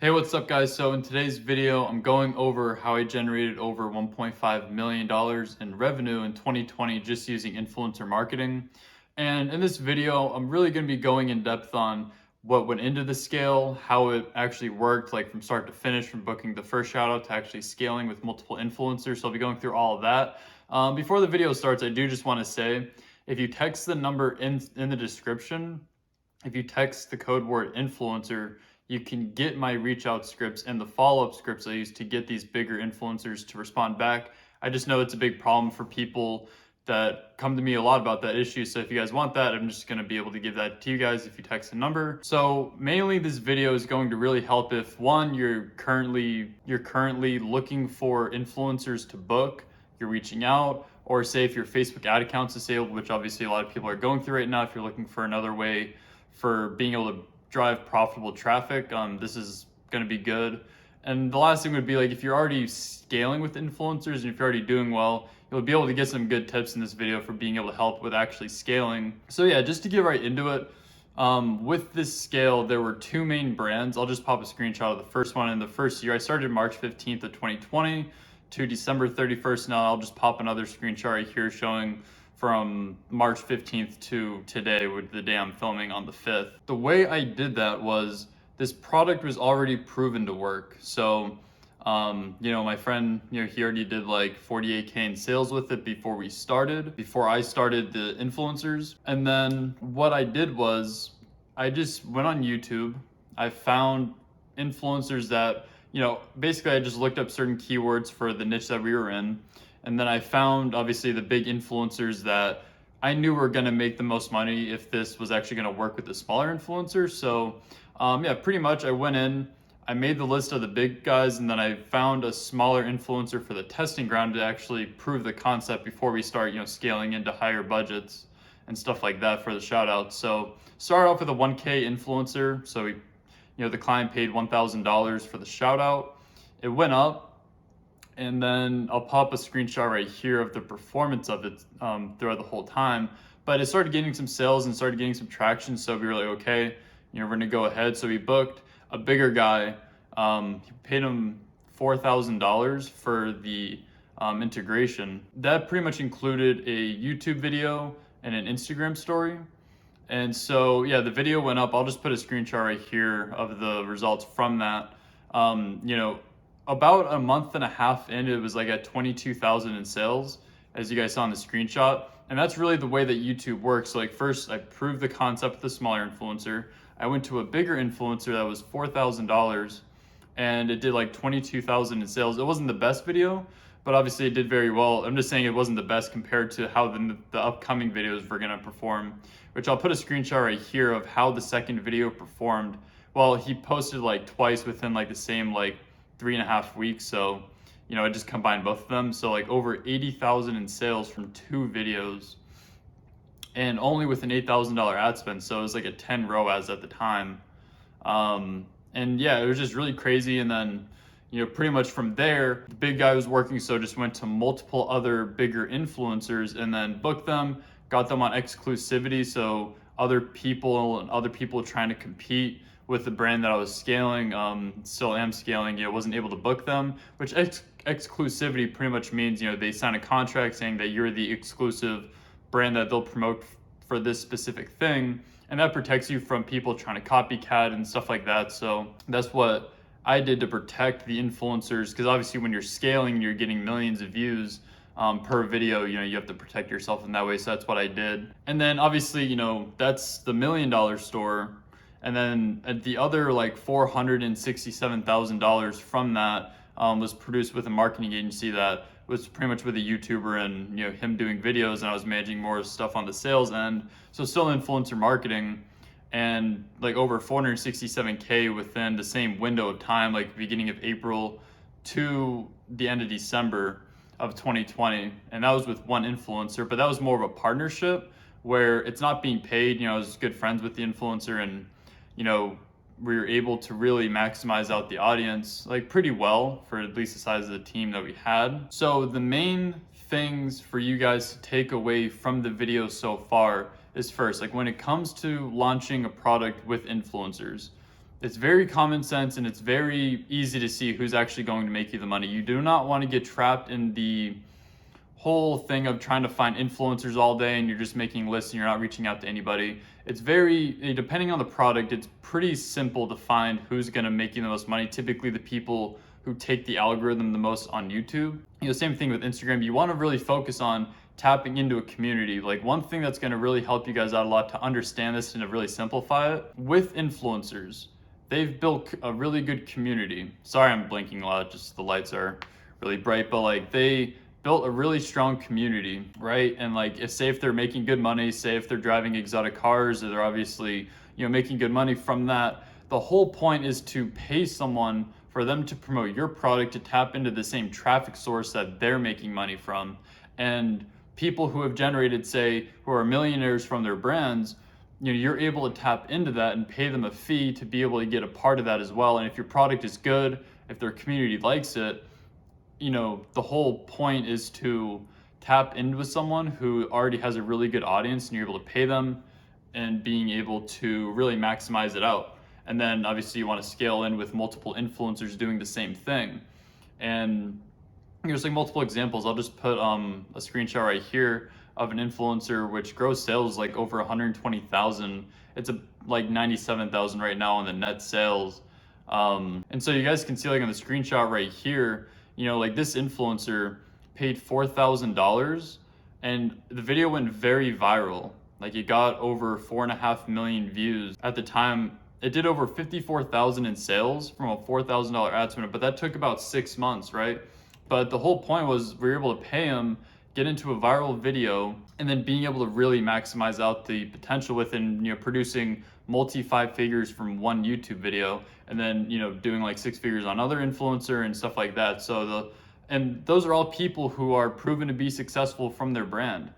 Hey, what's up guys? So in today's video, I'm going over how I generated over $1.5 million in revenue in 2020 just using influencer marketing. And in this video, I'm really going to be going in depth on what went into the scale, how it actually worked, like from start to finish, from booking the first shout out to actually scaling with multiple influencers. So I'll be going through all of that. Before the video starts, I do just want to say, if you text the number in the description, if you text the code word influencer, you can get my reach out scripts and the follow-up scripts I use to get these bigger influencers to respond back. I just know it's a big problem for people that come to me a lot about that issue. So if you guys want that, I'm just going to be able to give that to you guys if you text the number. So mainly this video is going to really help if one, you're currently looking for influencers to book, you're reaching out, or say if your Facebook ad account's disabled, which obviously a lot of people are going through right now, if you're looking for another way for being able to drive profitable traffic, this is going to be good. And the last thing would be, like, if you're already scaling with influencers and if you're already doing well, you'll be able to get some good tips in this video for being able to help with actually scaling. So yeah, just to get right into it, with this scale, there were two main brands. I'll just pop a screenshot of the first one. In the first year, I started March 15th of 2020 to December 31st. Now I'll just pop another screenshot right here showing from March 15th to today, with the day I'm filming on the 5th. The way I did that was, this product was already proven to work. So, my friend, he already did like 48K in sales with it before I started the influencers. And then what I did was, I just went on YouTube. I found influencers that, basically I just looked up certain keywords for the niche that we were in. And then I found, obviously, the big influencers that I knew were going to make the most money if this was actually going to work with the smaller influencers. So, yeah, pretty much I went in, I made the list of the big guys, and then I found a smaller influencer for the testing ground to actually prove the concept before we start, scaling into higher budgets and stuff like that for the shout outs. So, start off with a 1K influencer. So, the client paid $1,000 for the shout out. It went up. And then I'll pop a screenshot right here of the performance of it throughout the whole time. But it started getting some sales and started getting some traction. So we were like, okay, we're going to go ahead. So we booked a bigger guy. He paid him $4,000 for the integration. That pretty much included a YouTube video and an Instagram story. And so, yeah, the video went up. I'll just put a screenshot right here of the results from that. About a month and a half in, it was like at 22,000 in sales, as you guys saw in the screenshot. And that's really the way that YouTube works. So, like, first I proved the concept with the smaller influencer. I went to a bigger influencer that was $4,000 and it did like 22,000 in sales. It wasn't the best video, but obviously it did very well. I'm just saying it wasn't the best compared to how the upcoming videos were gonna perform, which I'll put a screenshot right here of how the second video performed. Well, he posted like twice within like the same like 3.5 weeks. So, I just combined both of them. So like over 80,000 in sales from two videos and only with an $8,000 ad spend. So it was like a 10 ROAS at the time. And yeah, it was just really crazy. And then, pretty much from there, the big guy was working. So just went to multiple other bigger influencers and then booked them, got them on exclusivity. So other people trying to compete with the brand that I was scaling, still am scaling, wasn't able to book them, which exclusivity pretty much means, they sign a contract saying that you're the exclusive brand that they'll promote for this specific thing. And that protects you from people trying to copycat and stuff like that. So that's what I did to protect the influencers, because obviously when you're scaling and you're getting millions of views per video, you have to protect yourself in that way. So that's what I did. And then obviously, that's the $1 million store. And then the other like $467,000 from that was produced with a marketing agency that was pretty much with a YouTuber and him doing videos, and I was managing more stuff on the sales end. So still influencer marketing, and like over 467K within the same window of time, like beginning of April to the end of December of 2020. And that was with one influencer, but that was more of a partnership where it's not being paid. I was good friends with the influencer, and we were able to really maximize out the audience like pretty well for at least the size of the team that we had. So the main things for you guys to take away from the video so far is, first, like when it comes to launching a product with influencers, It's very common sense and it's very easy to see who's actually going to make you the money. You do not want to get trapped in the whole thing of trying to find influencers all day and you're just making lists and you're not reaching out to anybody. It's very, depending on the product, it's pretty simple to find who's going to make you the most money. Typically the people who take the algorithm the most on YouTube. Same thing with Instagram. You want to really focus on tapping into a community. Like one thing that's going to really help you guys out a lot to understand this and to really simplify it with influencers. They've built a really good community. Sorry, I'm blinking a lot, just the lights are really bright, but like they built a really strong community, right? And like, if they're making good money, say if they're driving exotic cars, or they're obviously, making good money from that, the whole point is to pay someone for them to promote your product, to tap into the same traffic source that they're making money from. And people who have generated, say, who are millionaires from their brands, you're able to tap into that and pay them a fee to be able to get a part of that as well. And if your product is good, if their community likes it, the whole point is to tap in with someone who already has a really good audience and you're able to pay them and being able to really maximize it out. And then obviously you want to scale in with multiple influencers doing the same thing. And there's like multiple examples. I'll just put a screenshot right here of an influencer which grows sales like over 120,000. It's like 97,000 right now on the net sales. And so you guys can see like on the screenshot right here, like this influencer paid $4,000 and the video went very viral. Like it got over 4.5 million views. At the time, it did over 54,000 in sales from a $4,000 ad spend, but that took about 6 months, right? But the whole point was we were able to pay him, get into a viral video, and then being able to really maximize out the potential within, producing multi 5 figures from one YouTube video, and then, doing like 6 figures on other influencer and stuff like that. And those are all people who are proven to be successful from their brand.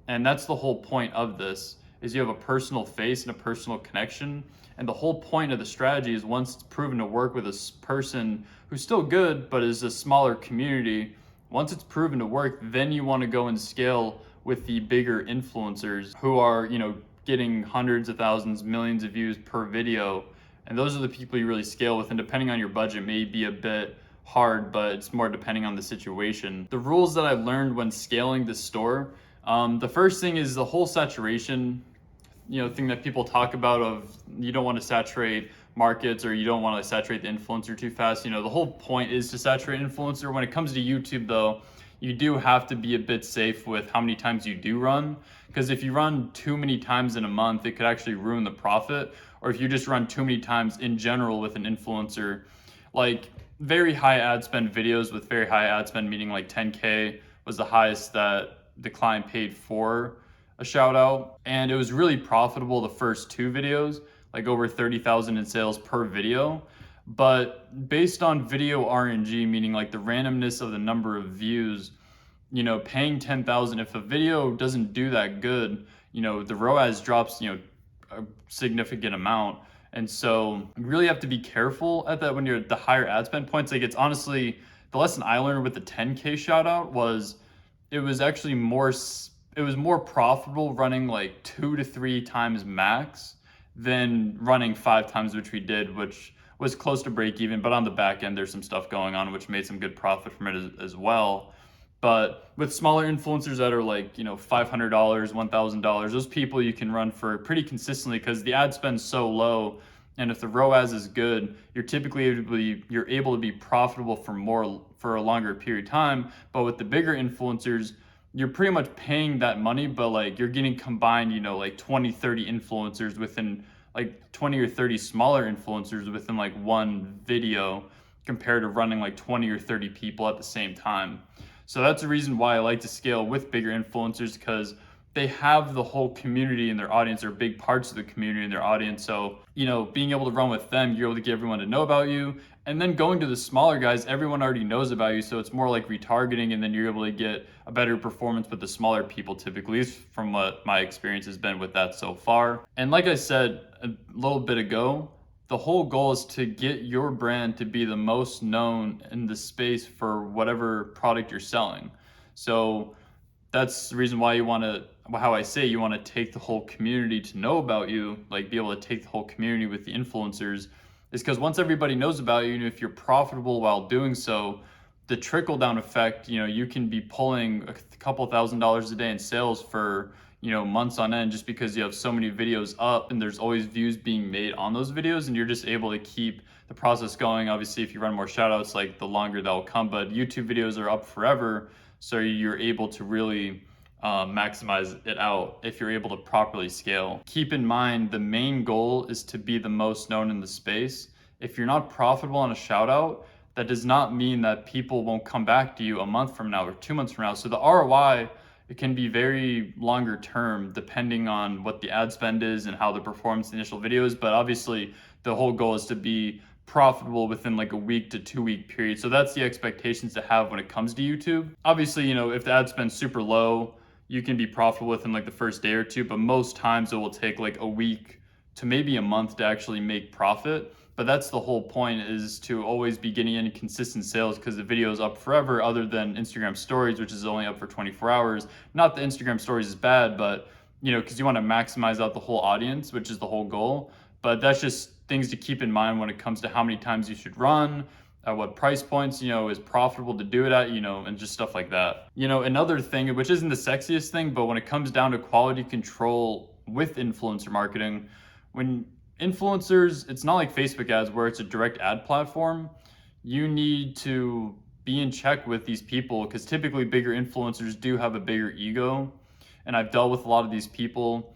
And that's the whole point of this, is you have a personal face and a personal connection. And the whole point of the strategy is once it's proven to work with a person who's still good, but is a smaller community, once it's proven to work, then you want to go and scale with the bigger influencers who are, getting hundreds of thousands, millions of views per video. And those are the people you really scale with. And depending on your budget, may be a bit hard, but it's more depending on the situation. The rules that I learned when scaling the store, the first thing is the whole saturation, thing that people talk about of you don't want to saturate markets or you don't want to saturate the influencer too fast. The whole point is to saturate influencer. When it comes to YouTube though, you do have to be a bit safe with how many times you do run, because if you run too many times in a month, it could actually ruin the profit. Or if you just run too many times in general with an influencer, like very high ad spend videos with very high ad spend, meaning like 10K was the highest that the client paid for a shout out. And it was really profitable the first 2 videos, like over 30,000 in sales per video. But based on video RNG, meaning like the randomness of the number of views, paying 10,000, if a video doesn't do that good, the ROAS drops, a significant amount. And so you really have to be careful at that when you're at the higher ad spend points. Like it's honestly, the lesson I learned with the 10K shout out was it was more profitable running like 2 to 3 times max than running 5 times, which we did, which was close to break even. But on the back end, there's some stuff going on, which made some good profit from it as well. But with smaller influencers that are like, $500, $1,000, those people you can run for pretty consistently because the ad spend's so low. And if the ROAS is good, you're able to be profitable for a longer period of time. But with the bigger influencers, you're pretty much paying that money, but like you're getting combined, like 20, 30 influencers within like 20 or 30 smaller influencers within like one video compared to running like 20 or 30 people at the same time. So that's the reason why I like to scale with bigger influencers, because they have the whole community in their audience, or big parts of the community in their audience. So, being able to run with them, you're able to get everyone to know about you. And then going to the smaller guys, everyone already knows about you. So it's more like retargeting, and then you're able to get a better performance with the smaller people typically, from what my experience has been with that so far. And like I said a little bit ago, the whole goal is to get your brand to be the most known in the space for whatever product you're selling. So that's the reason why you want to, how I say you want to take the whole community to know about you, like be able to take the whole community with the influencers is because once everybody knows about you, and if you're profitable while doing so, the trickle down effect, you can be pulling a couple $1,000s a day in sales for, months on end, just because you have so many videos up and there's always views being made on those videos, and you're just able to keep the process going. Obviously, if you run more shout outs, like the longer that will come, but YouTube videos are up forever. So you're able to really maximize it out if you're able to properly scale. Keep in mind, the main goal is to be the most known in the space. If you're not profitable on a shout out, that does not mean that people won't come back to you a month from now or 2 months from now. So the ROI, it can be very longer term depending on what the ad spend is and how the performance initial videos. But obviously the whole goal is to be profitable within like a week to 2 week period. So that's the expectations to have when it comes to YouTube. Obviously, if the ad spend's super low, you can be profitable within like the first day or two, but most times it will take like a week to maybe a month to actually make profit. But that's the whole point, is to always be getting any consistent sales, because the video is up forever, other than Instagram stories, which is only up for 24 hours. Not that Instagram stories is bad, but because you want to maximize out the whole audience, which is the whole goal. But that's just things to keep in mind when it comes to how many times you should run, at what price points, is profitable to do it at, and just stuff like that. Another thing, which isn't the sexiest thing, but when it comes down to quality control with influencer marketing, when influencers, it's not like Facebook ads where it's a direct ad platform. You need to be in check with these people, because typically bigger influencers do have a bigger ego. And I've dealt with a lot of these people,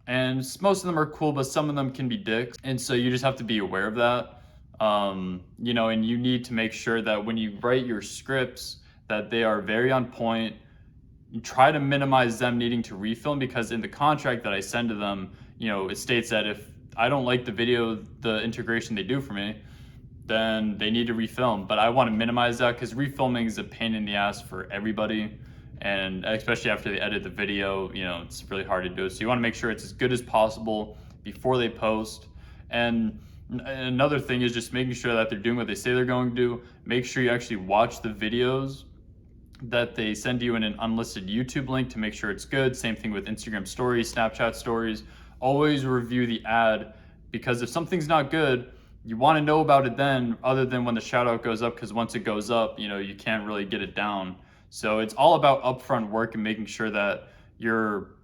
and most of them are cool, but some of them can be dicks. And so you just have to be aware of that. And you need to make sure that when you write your scripts, that they are very on point. You try to minimize them needing to refilm, because in the contract that I send to them, it states that if I don't like the video, the integration they do for me, then they need to refilm. But I want to minimize that, because refilming is a pain in the ass for everybody. And especially after they edit the video, it's really hard to do it. So you want to make sure it's as good as possible before they post. And another thing is just making sure that they're doing what they say they're going to do. Make sure you actually watch the videos that they send you in an unlisted YouTube link to make sure it's good. Same thing with Instagram stories, Snapchat stories. Always review the ad, because if something's not good, you want to know about it then, other than when the shout out goes up, because once it goes up, you can't really get it down. So it's all about upfront work and making sure that you're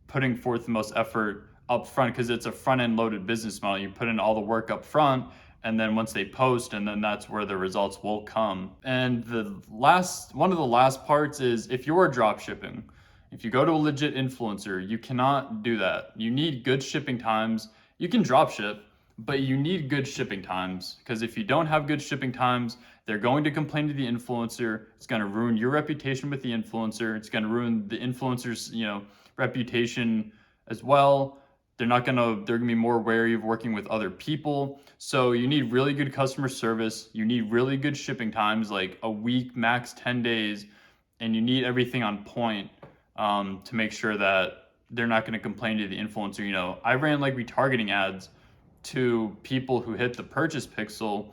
putting forth the most effort upfront, because it's a front end loaded business model. You put in all the work up front, and then once they post, and then that's where the results will come. And one of the last parts is, if you're drop shipping, if you go to a legit influencer, you cannot do that. You need good shipping times. You can drop ship, but you need good shipping times, because if you don't have good shipping times, they're going to complain to the influencer. It's going to ruin your reputation with the influencer. It's going to ruin the influencer's, reputation as well. They're going to be more wary of working with other people. So you need really good customer service. You need really good shipping times, like a week, max 10 days. And you need everything on point to make sure that they're not going to complain to the influencer. I ran like retargeting ads to people who hit the purchase pixel,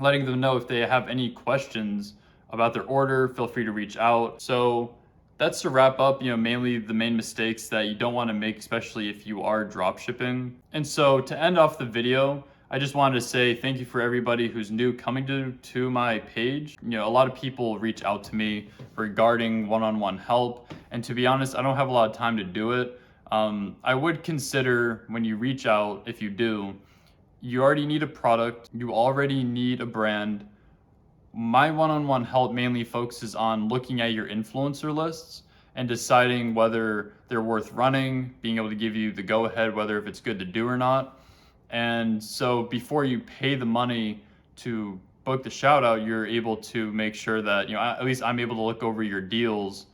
letting them know if they have any questions about their order, feel free to reach out. So that's to wrap up, mainly the main mistakes that you don't want to make, especially if you are drop shipping. And so to end off the video, I just wanted to say thank you for everybody who's new coming to my page. A lot of people reach out to me regarding one-on-one help. And to be honest, I don't have a lot of time to do it. I would consider, when you reach out, if you do, you already need a product, you already need a brand. My one-on-one help mainly focuses on looking at your influencer lists and deciding whether they're worth running, being able to give you the go-ahead, whether if it's good to do or not. And so before you pay the money to book the shout out, you're able to make sure that, at least I'm able to look over your deals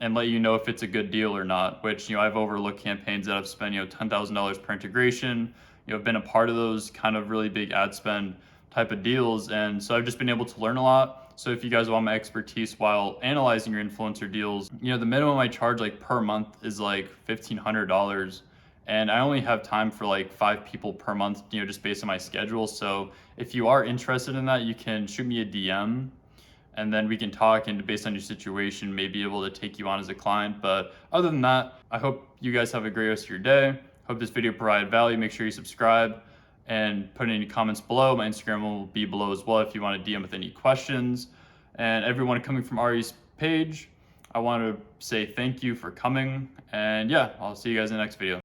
and let you know if it's a good deal or not, which, I've overlooked campaigns that have spent, $10,000 per integration. I've been a part of those kind of really big ad spend type of deals. And so I've just been able to learn a lot. So if you guys want my expertise while analyzing your influencer deals, the minimum I charge like per month is like $1,500. And I only have time for like 5 people per month, just based on my schedule. So if you are interested in that, you can shoot me a DM, and then we can talk, and based on your situation, may be able to take you on as a client. But other than that, I hope you guys have a great rest of your day. Hope this video provided value. Make sure you subscribe, and put any comments below. My Instagram will be below as well if you want to DM with any questions. And everyone coming from Ari's page, I want to say thank you for coming. And yeah, I'll see you guys in the next video.